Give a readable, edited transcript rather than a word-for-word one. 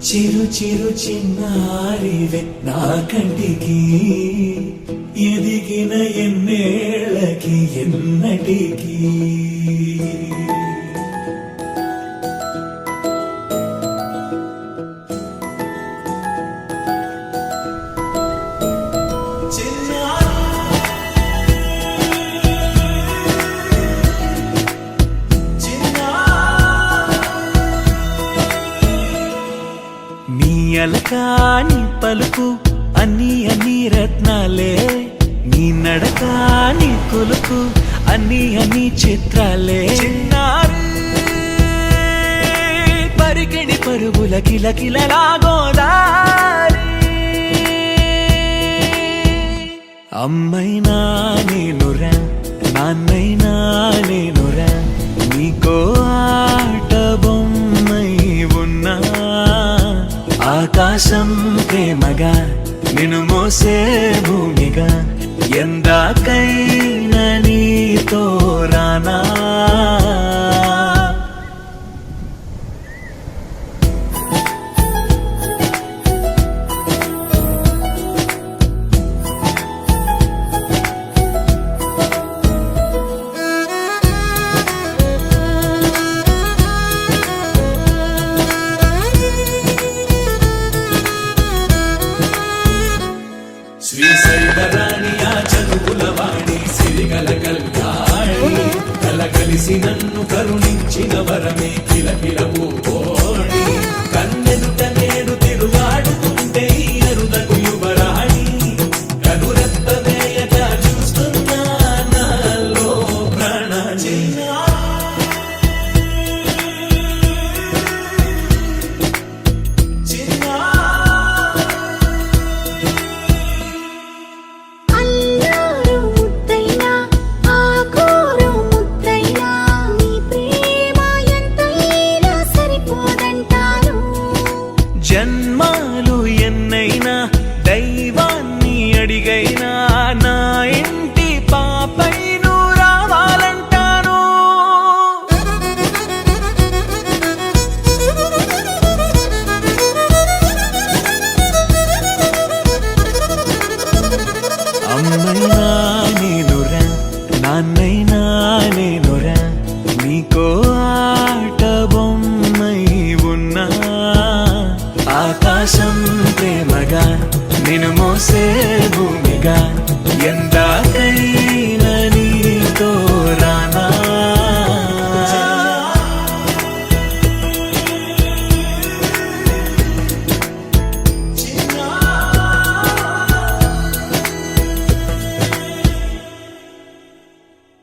చిరు చిరు చిన్నారివే నా కంటికి ఎదిగిన ఎన్నేళ్ళకి ఎన్నటికి అలకాని పలుకు అన్ని అన్ని రత్నాలే నీ నడక నీ కొలుకు అన్ని అన్ని చిత్రాలే చిన్నారు పరికిణి పరుగుల కిలకిలలాగోదారి అమ్మైనా నేనురా నాన్నైనా నేనురా నీకో ఆట బొమ్మై ఉన్నా ఆకాశం ప్రేమగా నిన్ను మోసే భూమిగా ఎందాకైనా నీతో రానా శ్రీశైలరాణి ఆ చదువుల వాణి సిరిగల కళ్యాణి కలగలిసి నన్ను కరుణించిన వరమే కిలకిల పూకోణి కన్నెదుట నేడు తిరుగాడుతుంటే అరుదకు యువరాణి కనురెప్ప వేయక చూస్తున్నా నాలో ప్రాణ జన్మాలు ఎన్నైనా దైవాన్ని అడిగైనా నా ఇంటి పాపై నువ్వు రావాలంటాను అమ్మైనా నేనురా నాన్నైనా నేనురా నీకో ఆట బొమ్మై ఉన్నా ఆకాశం ప్రేమగా నిన్ను మోసే